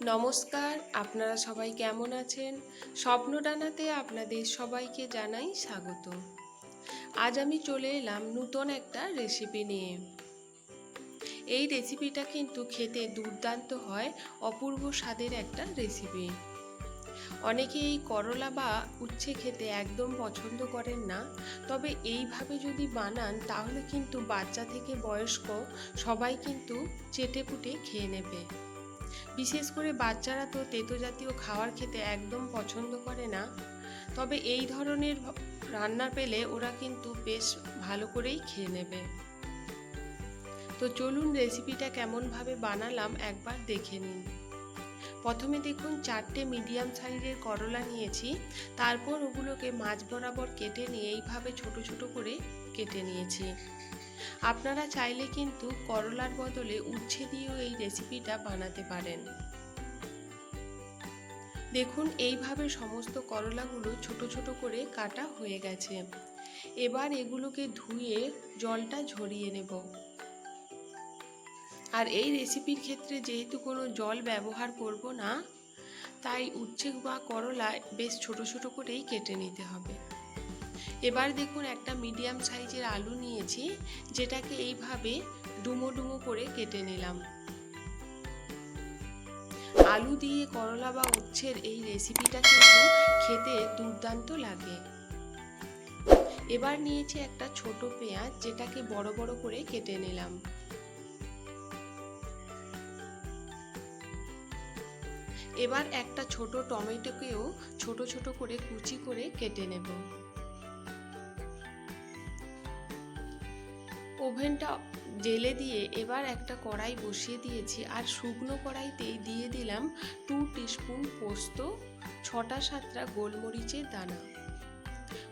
নমস্কার, আপনারা সবাই কেমন আছেন? স্বপ্নডানাতে আপনাদের সবাইকে জানাই স্বাগত। আজ আমি চলে এলাম নতুন একটা রেসিপি নিয়ে। এই রেসিপিটা কিন্তু খেতে দুর্দান্ত হয়, অপূর্ব স্বাদের একটা রেসিপি। অনেকে এই করলা বা উচ্ছে খেতে একদম পছন্দ করেন না, তবে এইভাবে যদি বানান তাহলে কিন্তু বাচ্চা থেকে বয়স্ক সবাই কিন্তু চেটেপুটে খেয়ে নেবে। বিশেষ করে বাচ্চারা তো তেতো জাতীয় খাবার খেতে একদম পছন্দ করে না, তবে এই ধরনের রান্না পেলে ওরা কিন্তু বেশ ভালো করেই খেয়ে নেবে। তো চলুন রেসিপিটা কেমনভাবে বানালাম একবার দেখে নিন। প্রথমে দেখুন 4টে মিডিয়াম সাইজের করলা নিয়েছি, তারপর ওগুলোকে মাঝ বরাবর কেটে নিয়ে এইভাবে ছোট ছোট করে কেটে নিয়েছি। আপনারা চাইলে কিন্তু করলার বদলে উচ্ছে দিয়েও এই রেসিপিটা বানাতে পারেন। দেখুন এইভাবে সমস্ত করলাগুলো ছোট ছোট করে কাটা হয়ে গেছে। এবার এগুলোকে ধুয়ে জলটা ঝরিয়ে নেব। আর এই রেসিপির ক্ষেত্রে যেহেতু কোনো জল ব্যবহার করব না, তাই উচ্ছে বা করলা বেশ ছোট ছোট করেই কেটে নিতে হবে। এবার দেখুন একটা মিডিয়াম সাইজের আলু নিয়েছি, যেটাকে এইভাবে ডুমো ডুমো করে কেটে নিলাম। আলু দিয়ে করলা বা উচ্ছের এই রেসিপিটা কিন্তু খেতে দুর্দান্ত লাগে। এবার নিয়েছি একটা ছোট পেঁয়াজ, যেটাকে বড় বড় করে কেটে নিলাম। এবার একটা ছোট টমেটোকেও ছোট ছোট করে কুচি করে কেটে নেব। ওভেনটা জেলে দিয়ে এবার একটা কড়াই বসিয়ে দিয়েছি, আর শুকনো কড়াইতেই দিয়ে দিলাম 2 টিস্পুন পোস্ত, 6টা-7টা গোলমরিচের দানা।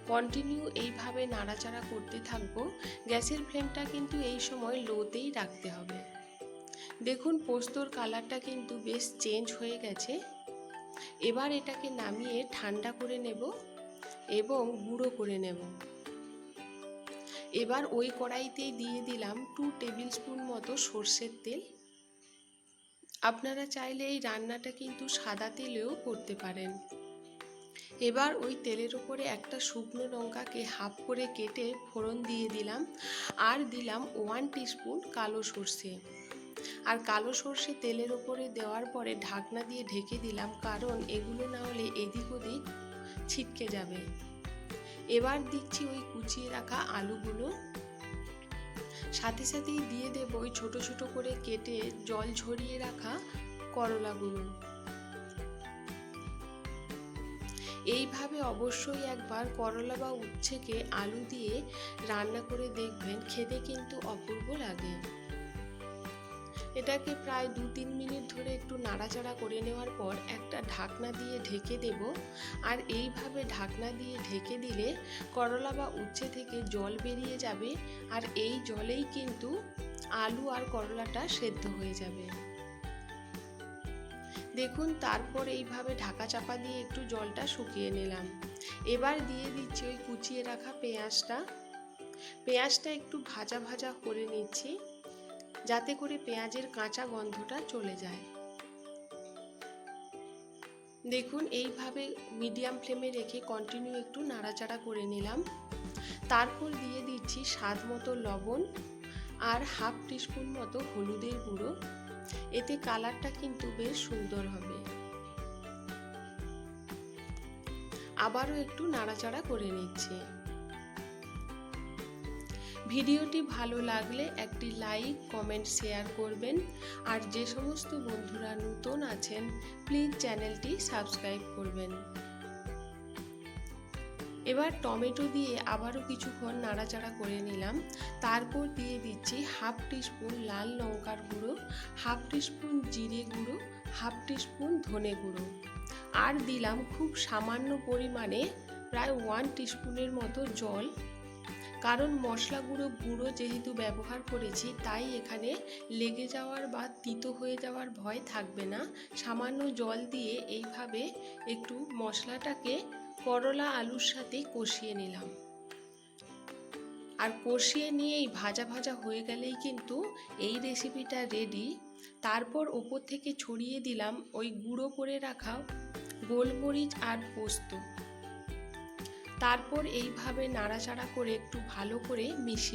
কন্টিনিউ এইভাবে নাড়াচাড়া করতে থাকবো। গ্যাসের ফ্লেমটা কিন্তু এই সময় লোতেই রাখতে হবে। দেখুন পোস্তর কালারটা কিন্তু বেশ চেঞ্জ হয়ে গেছে। এবার এটাকে নামিয়ে ঠান্ডা করে নেব এবং গুঁড়ো করে নেব। এবার ওই কড়াইতেই দিয়ে দিলাম 2 টেবিল স্পুন মতো সর্ষের তেল। আপনারা চাইলে এই রান্নাটা কিন্তু সাদা তেলেও করতে পারেন। এবার ওই তেলের উপরে একটা শুকনো লঙ্কাকে হাফ করে কেটে ফোড়ন দিয়ে দিলাম, আর দিলাম 1 টিস্পুন কালো সর্ষে। আর কালো সর্ষে তেলের উপরে দেওয়ার পরে ঢাকনা দিয়ে ঢেকে দিলাম, কারণ এগুলো না হলে এদিক ওদিক ছিটকে যাবে। এবার দিচ্ছি ওই কুচিয়ে রাখা আলুগুলো, সাথে সাথেই দিয়ে দেব ওই ছোট ছোট করে কেটে জল ঝরিয়ে রাখা করলাগুলো। এইভাবে অবশ্যই একবার করলা বা উচ্ছেকে আলু দিয়ে রান্না করে দেখবেন, খেতে কিন্তু অপূর্ব লাগে। এটাকে প্রায় 2-3 মিনিট ধরে একটু নাড়াচাড়া করে নেওয়ার পর একটা ঢাকনা দিয়ে ঢেকে দেব। আর এইভাবে ঢাকনা দিয়ে ঢেকে দিলে করলা বা উচ্ছে থেকে জল বেরিয়ে যাবে, আর এই জলেই কিন্তু আলু আর করলাটা সেদ্ধ হয়ে যাবে। দেখুন তারপর এইভাবে ঢাকা চাপা দিয়ে একটু জলটা শুকিয়ে নিলাম। এবার দিয়ে দিচ্ছি ওই কুচিয়ে রাখা পেঁয়াজটা একটু ভাজা ভাজা করে নিচ্ছি, যাতে করে পেঁয়াজের কাঁচা গন্ধটা চলে যায়। দেখুন এইভাবে মিডিয়াম ফ্লেমে রেখে কন্টিনিউ একটু নাড়াচাড়া করে নিলাম। তারপর দিয়ে দিচ্ছি স্বাদ মতো লবণ আর হাফ টিস্পুন মতো হলুদের গুঁড়ো। এতে কালারটা কিন্তু বেশ সুন্দর হবে। আবারও একটু নাড়াচাড়া করে নিচ্ছি। ভিডিওটি ভালো লাগলে একটি লাইক, কমেন্ট, শেয়ার করবেন। আর যে সমস্ত বন্ধুরা নতুন আছেন প্লিজ চ্যানেলটি সাবস্ক্রাইব করবেন। এবার টমেটো দিয়ে আবারও কিছুক্ষণ নাড়াচাড়া করে নিলাম। তারপর দিয়ে দিচ্ছি হাফ টিস্পুন লাল লঙ্কার গুঁড়ো, হাফ টিস্পুন জিরে গুঁড়ো, হাফ টিস্পুন ধনে গুঁড়ো, আর দিলাম খুব সামান্য পরিমাণে প্রায় 1 টিস্পুনের মতো জল। কারণ মশলা গুঁড়ো যেহেতু ব্যবহার করেছি, তাই এখানে লেগে যাওয়ার বা তিতো হয়ে যাওয়ার ভয় থাকবে না। সামান্য জল দিয়ে এইভাবে একটু মশলাটাকে করলা আলুর সাথে কষিয়ে নিলাম। আর কষিয়ে নিয়ে এই ভাজা ভাজা হয়ে গেলেই কিন্তু এই রেসিপিটা রেডি। তারপর ওপর থেকে ছড়িয়ে দিলাম ওই গুঁড়ো করে রাখা গোলমরিচ আর পোস্ত। তারপর এইভাবে নাড়াচাড়া করে একটু ভালো করে মিশিয়ে